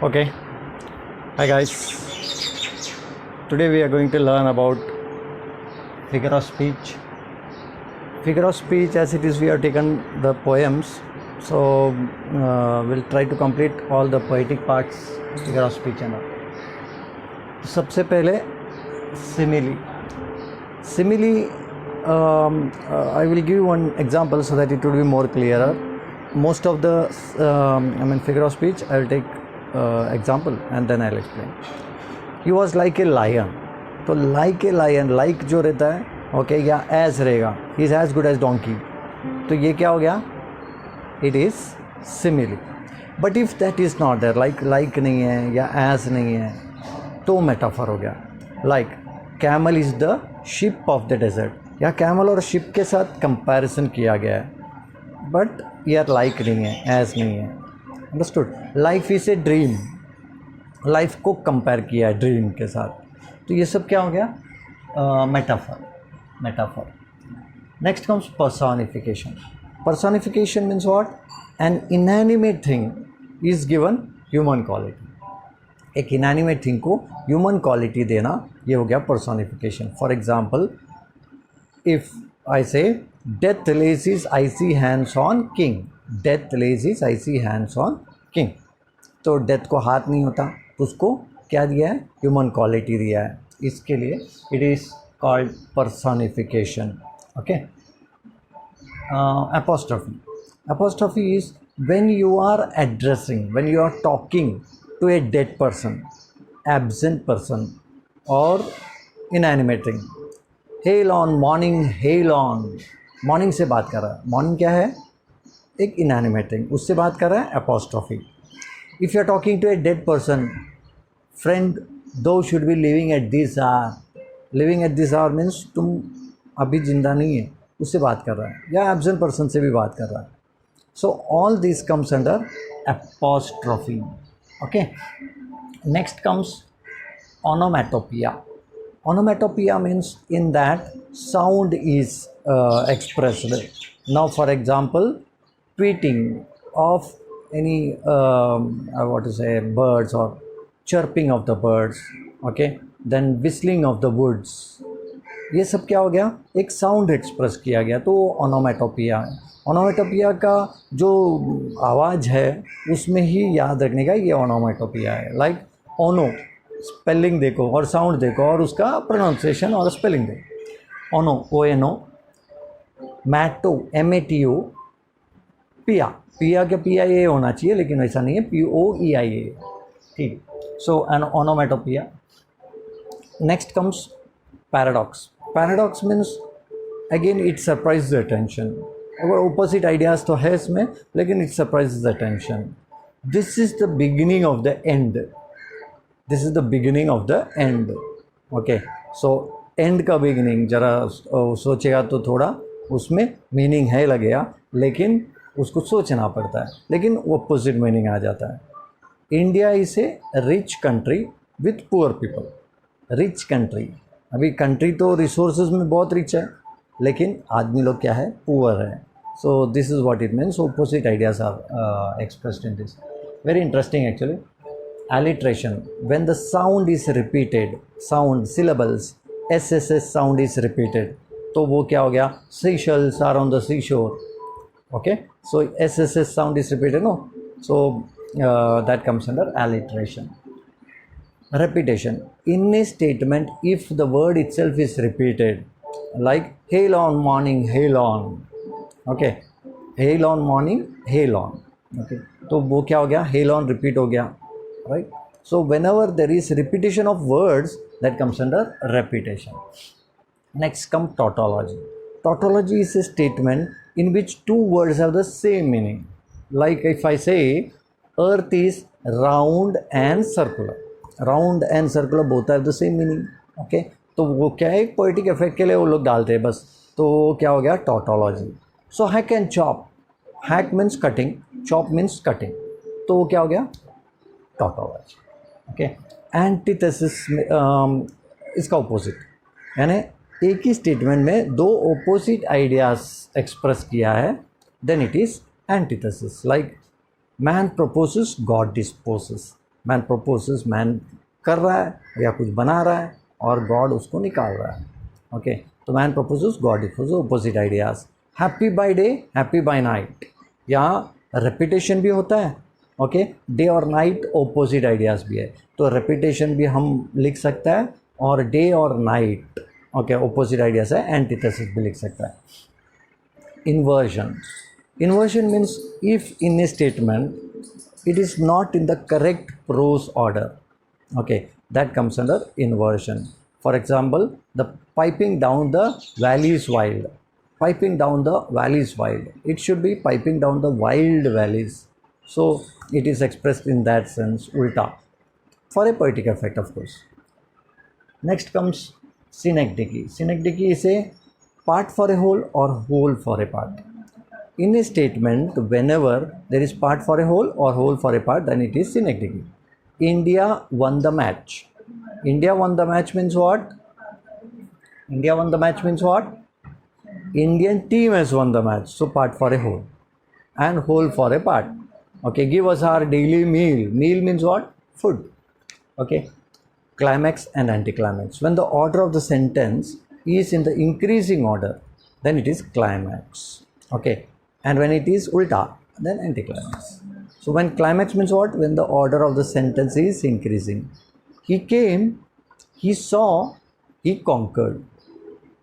Okay, hi guys. Today we are going to learn about figure of speech. Figure of speech, as it is, we have taken the poems, so we'll try to complete all the poetic parts, figure of speech and all. सबसे पहले simile. Simile, I will give one example so that it will be more clearer. Most of the figure of speech I will take example and then I'll explain. He was like a lion. तो like a lion, like जो रहता है okay या as रहेगा, he is as good as donkey. तो ये क्या हो गया? It is simile. But if that is not there, like नहीं है या as नहीं है, तो metaphor हो गया. Like camel is the sheep of the desert. या camel और sheep के साथ comparison किया गया है. बट यार लाइक नहीं है, एज नहीं है. Understood. Life is a dream. Life को कंपेयर किया है ड्रीम के साथ. तो ये सब क्या हो गया? Metaphor. Next comes personification. Personification means what? An inanimate thing is given human quality. एक इनएनिमेट थिंग को ह्यूमन क्वालिटी देना, ये हो गया personification. For example, if I say, death lays his icy hands on king. Death lays his icy hands on king. तो death को हाथ नहीं होता, उसको क्या दिया है? ह्यूमन क्वालिटी दिया है. इसके लिए it is called personification. Okay. Apostrophe. Apostrophe is when you are addressing, when you are talking to a dead person, absent person or inanimate thing. Hello on morning, hello on. Morning से बात कर रहा है. Morning क्या है? एक inanimate thing, उससे बात कर रहा है. Apostrophe. If you are talking to a dead person, friend thou should be living at this hour. Living at this hour means तुम अभी जिंदा नहीं है, उससे बात कर रहा है. या एब्सेंट पर्सन से भी बात कर रहा है. So all this comes under apostrophe. Okay. Next comes onomatopoeia. Onomatopoeia means in that sound is expressed. Now for example, tweeting of any what to say, birds or chirping of the birds, okay, then whistling of the woods. ये सब क्या हो गया? एक sound express किया गया, तो onomatopoeia है. ओनोमेटोपिया का जो आवाज़ है उसमें ही याद रखने का ये ओनोमेटोपिया है. लाइक ओनो, स्पेलिंग देखो और साउंड देखो और उसका प्रोनाउंसिएशन और स्पेलिंग देखो. ओनो, ONO. मैटो, MATO. पिया, पिया के PIA होना चाहिए, लेकिन ऐसा नहीं है, POEIA. ठीक. So an onomatopoeia. Next comes paradox. Paradox means again it surprise the attention. अगर ऑपोजिट आइडियाज़ तो है इसमें, लेकिन it surprise the attention. This is the beginning of the end. This is the beginning of the end. Okay. So end का beginning जरा सोचेगा तो थोड़ा उसमें मीनिंग है लगेगा, लेकिन उसको सोचना पड़ता है, लेकिन ऑपोजिट मीनिंग आ जाता है. India is a rich country with poor people. Rich country. अभी कंट्री तो रिसोर्सेज में बहुत रिच है, लेकिन आदमी लोग क्या है? पुअर है. So this is what it means. Opposite ideas are expressed in this. Very interesting actually. Alliteration. When the sound is repeated, sound syllables, SSS sound is repeated, तो वो क्या हो गया? Seashells are on the seashore. Okay, so SSS sound is repeated, no? So that comes under alliteration. Repetition. In a statement, if the word itself is repeated, like hail on morning, hail on. Okay, hail on morning, hail on. Okay, तो वो क्या हो गया? hail on repeat हो गया. Right. So whenever there is repetition of words, that comes under repetition. Next comes tautology. Tautology is a statement in which two words have the same meaning. Like if I say earth is round and circular. Round and circular both have the same meaning. Okay. तो वो क्या है? एक poetic effect के लिए वो लोग डालते हैं बस. तो क्या हो गया? tautology. So hack and chop. Hack means cutting, chop means cutting. तो वो क्या हो गया? टॉटोलॉजी. ओके. एंटीथेसिस इसका ऑपोजिट, यानी एक ही स्टेटमेंट में दो ऑपोजिट आइडियाज एक्सप्रेस किया है, then it is antithesis. Like man proposes, God disposes. Man proposes, man कर रहा है या कुछ बना रहा है और गॉड उसको निकाल रहा है. ओके, तो man proposes, God disposes, opposite ideas. Happy by day, happy by night, यहाँ रेपिटेशन भी होता है. ओके, डे और नाइट ऑपोजिट आइडियाज भी है, तो रेपिटेशन भी हम लिख सकता है और डे और नाइट ओके ऑपोजिट आइडियाज है, एंटीथेसिस भी लिख सकता है. Inversion. Inversion means if in a statement it is not in the correct prose order, okay, that comes under inversion. For example, the piping down the valley is wild. Piping down the valley is wild. It should be piping down the wild valleys. So it is expressed in that sense, ulta, for a poetic effect, of course. Next comes synecdoche. Synecdoche is a part for a whole or whole for a part. In a statement, whenever there is part for a whole or whole for a part, then it is synecdoche. India won the match. India won the match means what? India won the match means what? Indian team has won the match. So part for a whole and whole for a part. Okay, give us our daily meal. Meal means what? Food. Okay. Climax and anticlimax. When the order of the sentence is in the increasing order, then it is climax. Okay. And when it is ulta, then anticlimax. So when climax means what? When the order of the sentence is increasing. He came, he saw, he conquered.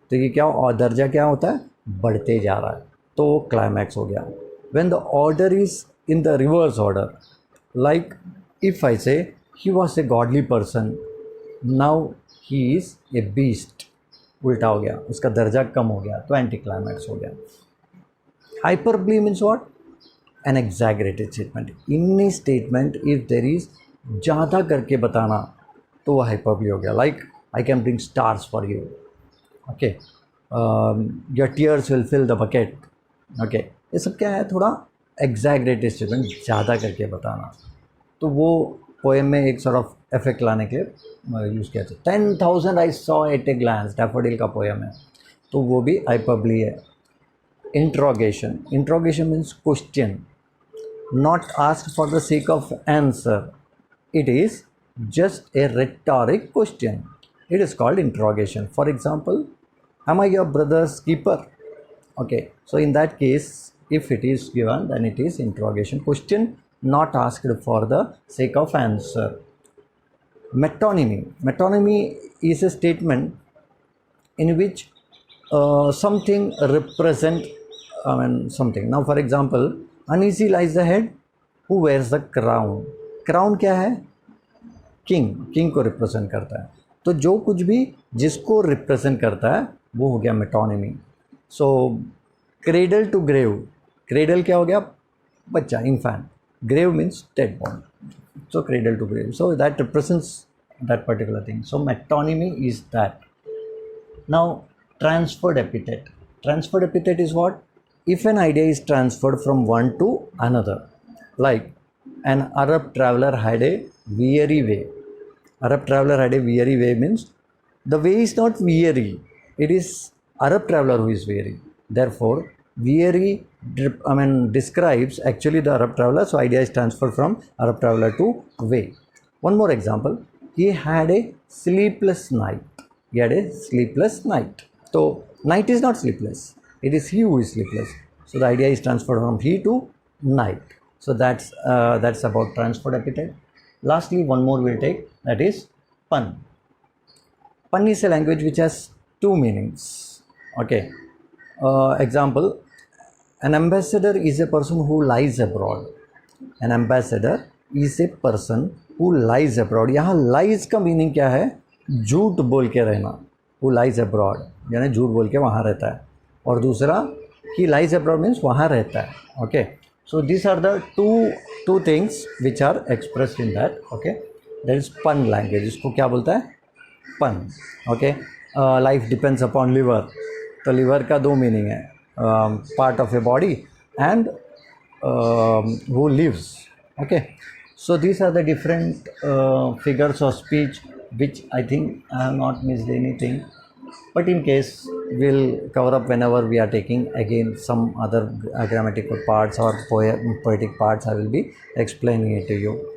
तो ये क्या दर्जा क्या होता है? बढ़ते जा रहा है, तो क्लाइमैक्स हो गया. When the order is in the reverse order, like if I say he was a godly person, now he is a beast, उल्टा हो गया, उसका दर्जा कम हो गया, तो एंटी क्लाइमैक्स हो गया. Hyperbole means what? An exaggerated statement. In a statement, if there is ज़्यादा करके बताना तो वो hyperbole हो गया. Like I can bring stars for you. Okay. Your tears will fill the bucket. Okay. ये सब क्या है? थोड़ा exaggerated statement, ज़्यादा करके बताना. तो वो पोएम में एक sort of effect लाने के लिए यूज़ किया था. 10,000 I saw at a glance. Daffodil का पोएम है, तो वो भी hyperbole है. Interrogation. Interrogation means question, not asked for the sake of answer. It is just a rhetoric question. It is called interrogation. For example, am I your brother's keeper? Okay, so in that case, if it is given, then it is interrogation question, not asked for the sake of answer. Metonymy. Metonymy is a statement in which something represent something. Now for example, uneasy lies the head who wears the crown. Crown क्या है? King. King को represent करता है, तो जो कुछ भी जिसको represent करता है वो हो गया metonymy. So cradle to grave. Cradle क्या हो गया? बच्चा, infant. Grave means dead body. So cradle to grave. So that represents that particular thing. So metonymy is that. Now transferred epithet. Transferred epithet is what? If an idea is transferred from one to another, like an Arab traveler had a weary way. Arab traveler had a weary way means the way is not weary, it is Arab traveler who is weary. Therefore, weary describes actually the Arab traveler, so idea is transferred from Arab traveler to way. One more example, he had a sleepless night. He had a sleepless night. So night is not sleepless, it is he who is sleepless. So the idea is transferred from he to night. So that's about transferred epithet. Lastly, one more we'll take, that is pun. Pun is a language which has two meanings. Okay. Example, an ambassador is a person who lies abroad. An ambassador is a person who lies abroad. यहाँ lies का meaning क्या है? झूठ बोल के रहना. Who lies abroad यानी झूठ बोल के वहाँ रहता है. और दूसरा, he lies abroad means वहाँ रहता है. Okay. So these are the two things which are expressed in that. Okay. There is pun language. इसको क्या बोलता है? Pun. Okay. Life depends upon liver. तो liver का दो meaning है. Part of a body and who lives. Okay. So these are the different figures of speech which I think I have not missed anything. But in case, we'll cover up whenever we are taking again some other grammatical parts or poetic parts. I will be explaining it to you.